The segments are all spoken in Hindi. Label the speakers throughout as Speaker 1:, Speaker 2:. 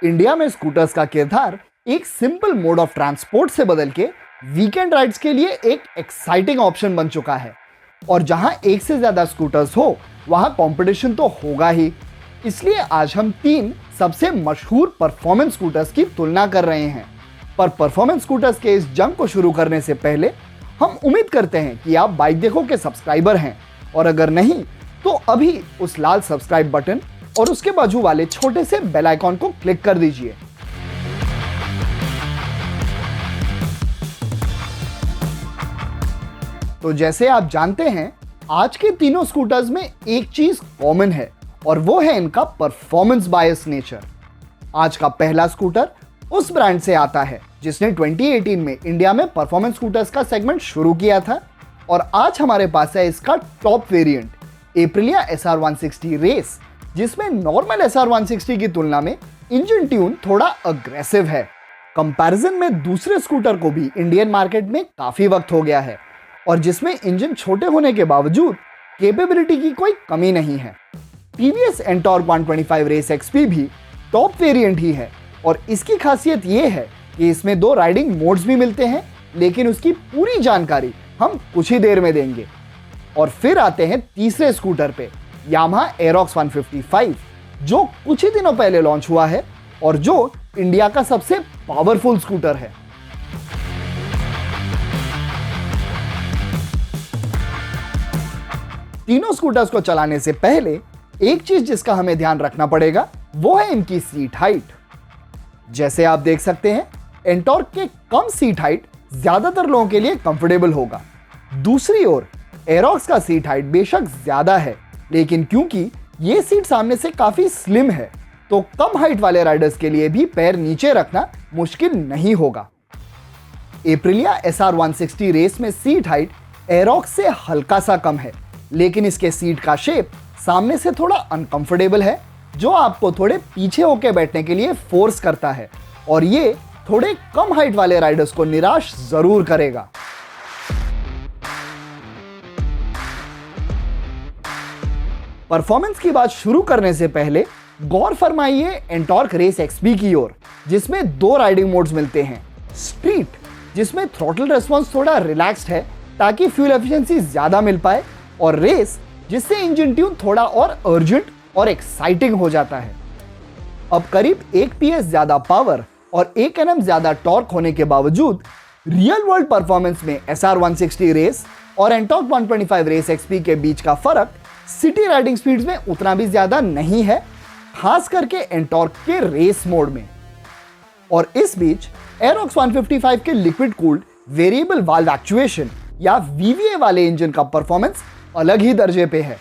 Speaker 1: इंडिया में स्कूटर्स का किरदार एक सिंपल मोड ऑफ ट्रांसपोर्ट से बदल के वीकेंड राइड्स के लिए एक एक्साइटिंग ऑप्शन बन चुका है। और जहां एक से ज्यादा स्कूटर्स हो वहां कंपटीशन तो होगा ही। इसलिए आज हम 3 सबसे मशहूर परफॉर्मेंस स्कूटर्स की तुलना कर रहे हैं। पर परफॉर्मेंस स्कूटर्स के इस जंग को शुरू करने से पहले हम उम्मीद करते हैं कि आप बाइक देखो के सब्सक्राइबर हैं, और अगर नहीं तो अभी उस लाल सब्सक्राइब बटन और उसके बाजू वाले छोटे से बेल आइकॉन को क्लिक कर दीजिए। तो जैसे आप जानते हैं, आज के तीनों स्कूटर्स में एक चीज कॉमन है और वो है इनका परफॉर्मेंस बायस नेचर। आज का पहला स्कूटर उस ब्रांड से आता है जिसने 2018 में इंडिया में परफॉर्मेंस स्कूटर्स का सेगमेंट शुरू किया था, और आज हमारे पास है इसका top variant Aprilia SR160 race, जिसमें नॉर्मल SR160 की तुलना में इंजन ट्यून थोड़ा अग्रेसिव है। कंपैरिजन में दूसरे स्कूटर को भी इंडियन मार्केट में काफी वक्त हो गया है और जिसमें इंजन छोटे होने के बावजूद कैपेबिलिटी की कोई कमी नहीं है। TVS NTORQ 125 रेस XP भी टॉप वेरिएंट ही है और इसकी खासियत ये है कि इसमें 2 राइडिंग मोड्स भी मिलते हैं, लेकिन उसकी पूरी जानकारी हम कुछ ही देर में देंगे। और फिर आते हैं तीसरे स्कूटर पे, यामाहा एरोक्स 155, जो कुछ ही दिनों पहले लॉन्च हुआ है और जो इंडिया का सबसे पावरफुल स्कूटर है। तीनों स्कूटर्स को चलाने से पहले एक चीज जिसका हमें ध्यान रखना पड़ेगा वो है इनकी सीट हाइट। जैसे आप देख सकते हैं, एंटॉर्क के कम सीट हाइट ज्यादातर लोगों के लिए कंफर्टेबल होगा। दूसरी ओर एरोक्स का सीट हाइट बेशक ज्यादा है, लेकिन क्योंकि ये सीट सामने से काफी स्लिम है तो कम हाइट वाले राइडर्स के लिए भी पैर नीचे रखना मुश्किल नहीं होगा। एप्रिलिया SR160 रेस में सीट हाइट एरोक्स से हल्का सा कम है, लेकिन इसके सीट का शेप सामने से थोड़ा अनकंफर्टेबल है, जो आपको थोड़े पीछे होकर बैठने के लिए फोर्स करता है, और ये थोड़े कम हाइट वाले राइडर्स को निराश जरूर करेगा। परफॉर्मेंस की बात शुरू करने से पहले गौर फरमाइए एंटॉर्क रेस XP की ओर, जिसमें 2 राइडिंग मोड्स मिलते हैं। स्ट्रीट, जिसमें थ्रॉटल रिस्पॉन्स थोड़ा रिलैक्स्ड है ताकि फ्यूल एफिशिएंसी ज्यादा मिल पाए, और रेस, जिससे इंजन ट्यून थोड़ा और अर्जेंट और एक्साइटिंग हो जाता है। अब करीब 1 PS ज्यादा पावर और 1 Nm ज्यादा टॉर्क होने के बावजूद रियल वर्ल्ड परफॉर्मेंस में SR160 रेस और एंटॉर्क 125 रेस XP के बीच का फर्क सिटी राइडिंग स्पीड्स में उतना भी ज्यादा नहीं है, खास करके एंटॉर्क के रेस मोड में। और इस बीच एरोक्स 155 के liquid cooled variable valve actuation या VVA वाले इंजन का परफॉर्मेंस अलग ही दर्जे पे है।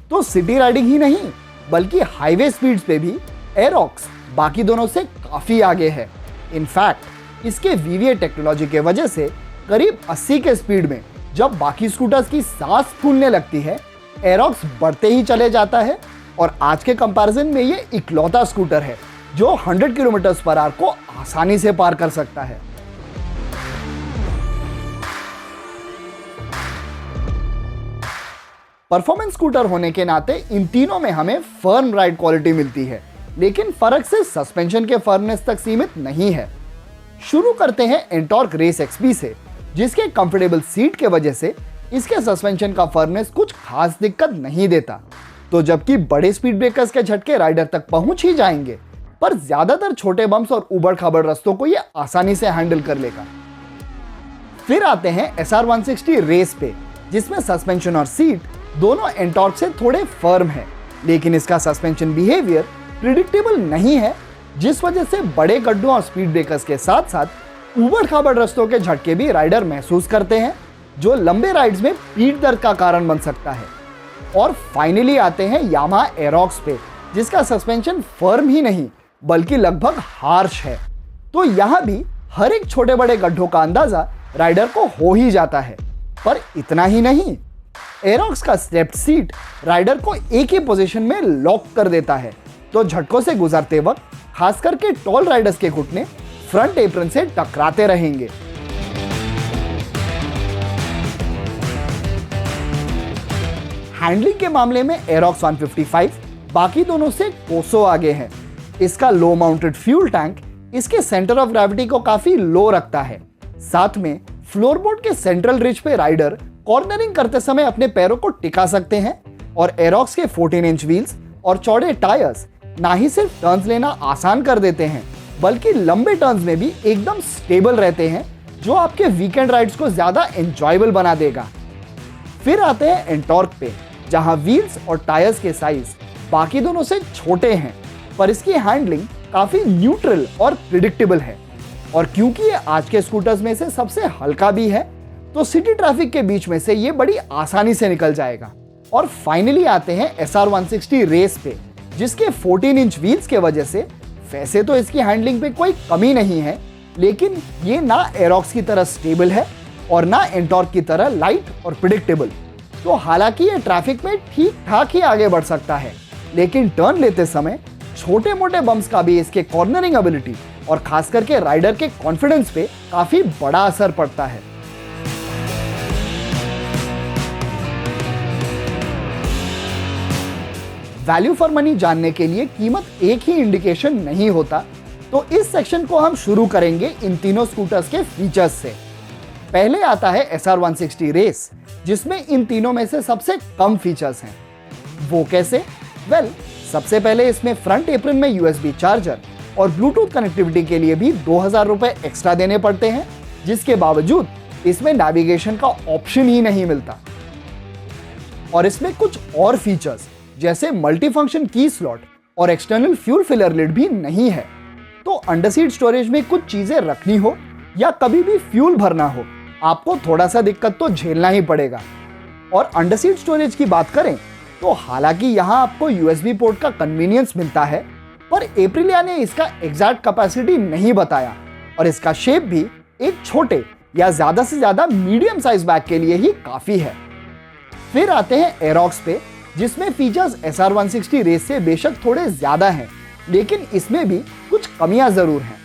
Speaker 1: तो सिटी राइडिंग ही नहीं बल्कि हाईवे स्पीड्स पे भी एरोक्स बाकी दोनों से काफी आगे है। इनफैक्ट इसके VVA टेक्नोलॉजी के वजह से करीब 80 के स्पीड में जब बाकी स्कूटर्स की सांस फूलने लगती है, एरोक्स बढ़ते ही चले जाता है, और आज के कंपैरिजन में ये इकलौता स्कूटर है जो 100 km/h को आसानी से पार कर सकता है। परफॉर्मेंस स्कूटर होने के नाते इन तीनों में हमें फर्म राइड क्वालिटी मिलती है, लेकिन फर्क सिर्फ सस्पेंशन के फर्मनेस तक सीमित नहीं है। शुरू करते हैं एंटॉर्क रेस XP से, जिसके कंफर्टेबल सीट के वजह से इसके सस्पेंशन का फर्मनेस कुछ खास दिक्कत नहीं देता। तो जबकि बड़े स्पीड ब्रेकर्स के झटके राइडर तक पहुंच ही जाएंगे, पर ज्यादातर छोटे बम्प्स और उबड़ खाबड़ रास्तों को यह आसानी से हैंडल कर लेगा। फिर आते हैं SR160 रेस पे, जिसमें सस्पेंशन और सीट दोनों एंटॉर्क से थोड़े फर्म है, लेकिन इसका सस्पेंशन बिहेवियर प्रिडिक्टेबल नहीं है, जिस वजह से बड़े गड्ढों और स्पीड ब्रेकर्स के साथ साथ उबड़ खाबड़ रास्तों के झटके भी राइडर महसूस करते हैं, जो लंबे राइड्स में पीठ दर्द का कारण बन सकता है। और फाइनली आते हैं यामाहा एरोक्स पे, जिसका सस्पेंशन फर्म ही नहीं बल्कि लगभग हार्श है। तो यहां भी हर एक छोटे बड़े गड्ढों का अंदाजा राइडर को हो ही जाता है। पर इतना ही नहीं, एरोक्स का स्टेप्ड सीट राइडर को एक ही पोजीशन में लॉक कर देता है, तो झटकों से गुजरते वक्त खास करके टॉल राइडर्स के घुटने फ्रंट एप्रन से टकराते रहेंगे। हैंडलिंग के मामले में एरोक्स 155 बाकी दोनों से कोसों आगे है। इसका लो माउंटेड फ्यूल टैंक इसके सेंटर ऑफ ग्रेविटी को काफी लो रखता है। साथ में फ्लोरबोर्ड के सेंट्रल रिज पे राइडर कॉर्नरिंग करते समय अपने पैरों को टिका सकते हैं और एरोक्स के 14 इंच व्हील्स और चौड़े टायर्स ना ही सिर्फ टर्न्स लेना आसान कर देते हैं बल्कि लंबे टर्न्स में भी एकदम स्टेबल रहते हैं, जो आपके वीकेंड राइड्स को ज्यादा एंजॉयबल बना देगा। फिर आते हैं एंटॉर्क पे, जहां व्हील्स और टायर्स के साइज बाकी दोनों से छोटे हैं पर इसकी हैंडलिंग काफी न्यूट्रल और प्रिडिक्टेबल है। और क्योंकि ये आज के स्कूटर्स में से सबसे हल्का भी है तो सिटी ट्रैफिक के बीच में से ये बड़ी आसानी से निकल जाएगा। और फाइनली आते हैं SR160 रेस पे, जिसके 14 इंच व्हील्स के वजह से वैसे तो इसकी हैंडलिंग पे कोई कमी नहीं है, लेकिन ये ना एरोक्स की तरह स्टेबल है और ना एंटॉर्क की तरह लाइट और प्रिडिक्टेबल। तो हालांकि ये ट्रैफिक में ठीक ठाक ही आगे बढ़ सकता है, लेकिन टर्न लेते समय छोटे मोटे बम्प्स का भी इसके कॉर्नरिंग एबिलिटी और खास करके राइडर के कॉन्फिडेंस पे काफी बड़ा असर पड़ता है। वैल्यू फॉर मनी जानने के लिए कीमत एक ही इंडिकेशन नहीं होता, तो इस सेक्शन को हम शुरू करेंगे इन तीनों स्कूटर्स के फीचर्स से। पहले आता है SR160 रेस, जिसमें इन तीनों में से सबसे कम फीचर्स हैं। वो कैसे? सबसे पहले इसमें फ्रंट एप्रन में USB चार्जर और ब्लूटूथ कनेक्टिविटी के लिए भी 2000 रुपए एक्स्ट्रा देने पड़ते हैं, जिसके बावजूद इसमें नेविगेशन का ऑप्शन ही नहीं मिलता। और इसमें कुछ और फीचर्स जैसे मल्टी फंक्शन की स्लॉट और एक्सटर्नल फ्यूल फिलर लिड भी नहीं है। तो अंडर सीट स्टोरेज में कुछ चीजें रखनी हो या कभी भी फ्यूल भरना हो, आपको थोड़ा सा दिक्कत तो झेलना ही पड़ेगा। और अंडर सीट स्टोरेज की बात करें तो हालांकि यहाँ आपको USB पोर्ट का कन्वीनियंस मिलता है, पर एप्रिलिया ने इसका एग्जैक्ट कैपेसिटी नहीं बताया और इसका शेप भी एक छोटे या ज्यादा से ज्यादा मीडियम साइज बैग के लिए ही काफी है। फिर आते हैं एरोक्स पे, जिसमें फीचर्स SR160 रेस से बेशक थोड़े ज्यादा हैं, लेकिन इसमें भी कुछ कमियां जरूर हैं।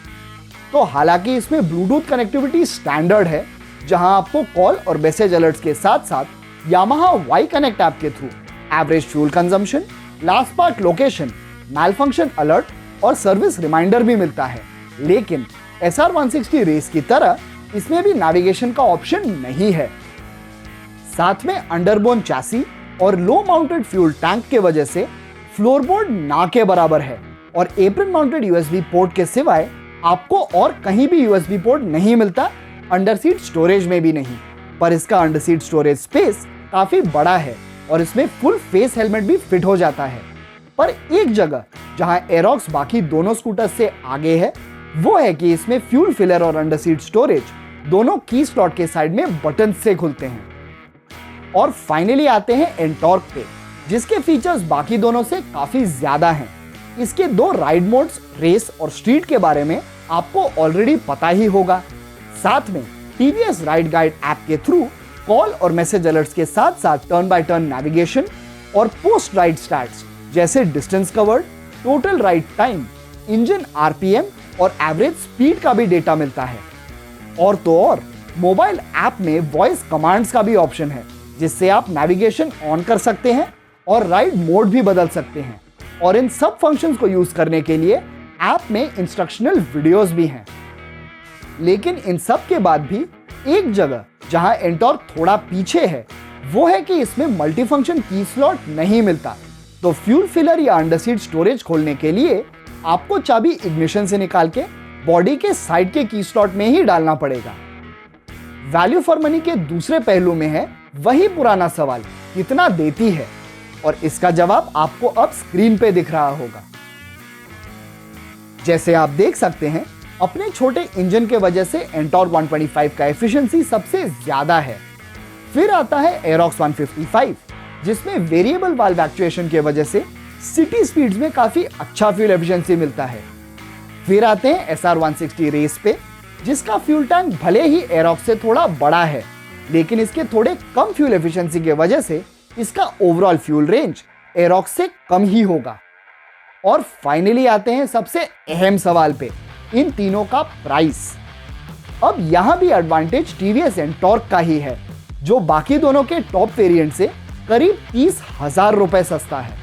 Speaker 1: तो हालांकि इसमें ब्लूटूथ कनेक्टिविटी स्टैंडर्ड है, जहां आपको कॉल और मैसेज अलर्ट्स के साथ साथ यामाहा वाई कनेक्ट ऐप के through average fuel consumption, last part location, malfunction alert और सर्विस रिमाइंडर भी मिलता है। लेकिन SR160 रेस की तरह इसमें भी नेविगेशन का ऑप्शन नहीं है। साथ में अंडरबोन चैसी और लो माउंटेड फ्यूल टैंक के वजह से फ्लोरबोर्ड ना के बराबर है और एप्रन माउंटेड USB पोर्ट के सिवाय आपको और कहीं भी USB पोर्ट नहीं मिलता, अंडर सीट स्टोरेज में भी नहीं। पर इसका अंडर सीट स्टोरेज स्पेस काफी बड़ा है और इसमें फुल फेस हेलमेट भी फिट हो जाता है। पर एक जगह जहां एरोक्स बाकी दोनों स्कूटर से आगे है, वो है कि इसमें फ्यूल फिलर और अंडर सीट स्टोरेज दोनों की स्लॉट के साइड में बटन से खुलते हैं। और फाइनली आते हैं एंटॉर्क पे, जिसके फीचर्स बाकी दोनों से काफी ज्यादा हैं। इसके दो राइड मोड्स, रेस और स्ट्रीट के बारे में आपको ऑलरेडी पता ही होगा। साथ में TVS राइड गाइड ऐप के थ्रू कॉल और मैसेज अलर्ट्स के साथ साथ टर्न बाय टर्न नेविगेशन और पोस्ट राइड स्टैट्स जैसे distance covered, total ride time, engine RPM और एवरेज स्पीड का भी डेटा मिलता है। और तो और मोबाइल ऐप में वॉइस कमांड्स का भी ऑप्शन है, जिससे आप नेविगेशन ऑन कर सकते हैं और राइड मोड भी बदल सकते हैं। और इन सब फंक्शंस को यूज करने के लिए ऐप में इंस्ट्रक्शनल वीडियोस भी हैं। लेकिन इन सब के बाद भी एक जगह जहां एंटॉर्क थोड़ा पीछे है, वो है कि इसमें मल्टी फंक्शन की स्लॉट नहीं मिलता। तो फ्यूल फिलर या अंडर सीट स्टोरेज खोलने के लिए आपको चाबी इग्निशन से निकाल के बॉडी के साइड के की स्लॉट में ही डालना पड़ेगा। वैल्यू फॉर मनी के दूसरे पहलू में है वही पुराना सवाल, कितना देती है? और इसका जवाब आपको अब स्क्रीन पे दिख रहा होगा। जैसे आप देख सकते हैं, अपने छोटे इंजन के वजह से एंटॉर्क 125 का एफिशिएंसी सबसे ज्यादा है। फिर आता है एरोक्स 155, जिसमें वेरिएबल वाल्व एक्चुएशन के वजह से सिटी स्पीड्स में काफी अच्छा फ्यूल एफिशिएंसी मिलता है। फिर आते हैं SR160 रेस पे, जिसका फ्यूल टैंक भले ही एरोक्स से थोड़ा बड़ा है, लेकिन इसके थोड़े कम फ्यूल एफिशिएंसी के वजह से इसका ओवरऑल फ्यूल रेंज एरोक्स से कम ही होगा। और फाइनली आते हैं सबसे अहम सवाल पे, इन तीनों का प्राइस। अब यहां भी एडवांटेज TVS एंटॉर्क का ही है, जो बाकी दोनों के टॉप वेरिएंट से करीब 30,000 रुपए सस्ता है।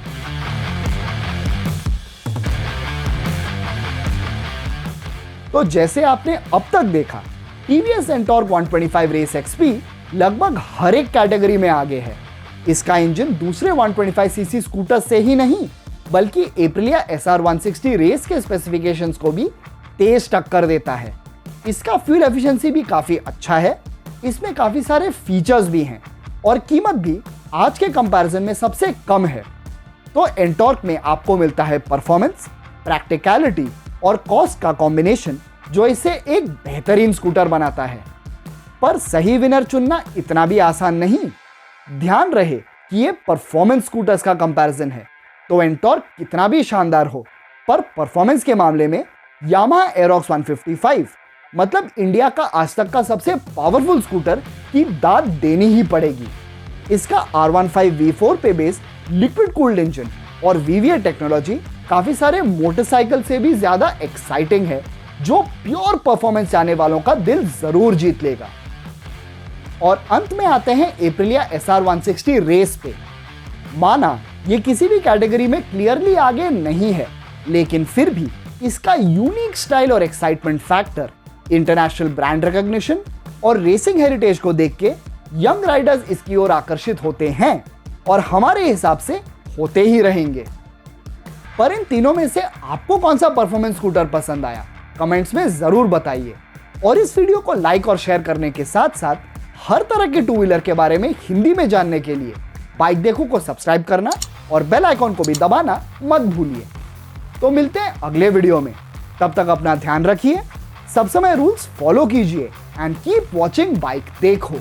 Speaker 1: तो जैसे आपने अब तक देखा, टीवीएस एंटॉर्क 125 रेस एक्सपी लगभग हर एक कैटेगरी में आगे है। इसका इंजन दूसरे 125 सीसी स्कूटर से ही नहीं बल्कि एप्रिलिया SR 160 रेस के स्पेसिफिकेशंस को भी तेज टक्कर देता है। इसका फ्यूल एफिशिएंसी भी काफी अच्छा है, इसमें काफी सारे फीचर्स भी हैं और कीमत भी आज के कंपैरिजन में सबसे कम है। तो एंटॉर्क में आपको मिलता है परफॉर्मेंस, प्रैक्टिकलिटी और कॉस्ट का कॉम्बिनेशन जो इसे एक बेहतरीन स्कूटर बनाता है। पर सही विनर चुनना इतना भी आसान नहीं। ध्यान रहे कि ये परफॉर्मेंस स्कूटर्स का कंपैरिजन है, तो एंटॉर्क कितना भी शानदार हो, पर परफॉर्मेंस के मामले में यामाहा एरोक्स 155 मतलब इंडिया का आज तक का सबसे पावरफुल स्कूटर की दाद देनी ही पड़ेगी। इसका R15 V4 पे बेस्ड लिक्विड कूल्ड इंजन और VVA टेक्नोलॉजी काफी सारे मोटरसाइकिल से भी ज्यादा एक्साइटिंग है, जो प्योर परफॉर्मेंस चाहने वालों का दिल जरूर जीत लेगा। और अंत में आते हैं एप्रिलिया SR 160 रेस पे। माना ये किसी भी कैटेगरी में क्लियरली आगे नहीं है, लेकिन फिर भी इसका यूनिक स्टाइल और excitement factor, international brand recognition और रेसिंग हेरिटेज को देख के यंग राइडर्स इसकी ओर आकर्षित होते हैं और हमारे हिसाब से होते ही रहेंगे। पर इन तीनों में से आपको कौन सा परफॉर्मेंस स्कूटर पसंद आया, कमेंट्स में जरूर बताइए। और इस वीडियो को लाइक और शेयर करने के साथ साथ हर तरह के टू व्हीलर के बारे में हिंदी में जानने के लिए बाइक देखो को सब्सक्राइब करना और बेल आइकॉन को भी दबाना मत भूलिए। तो मिलते हैं अगले वीडियो में, तब तक अपना ध्यान रखिए, सब समय रूल्स फॉलो कीजिए एंड कीप वॉचिंग बाइक देखो।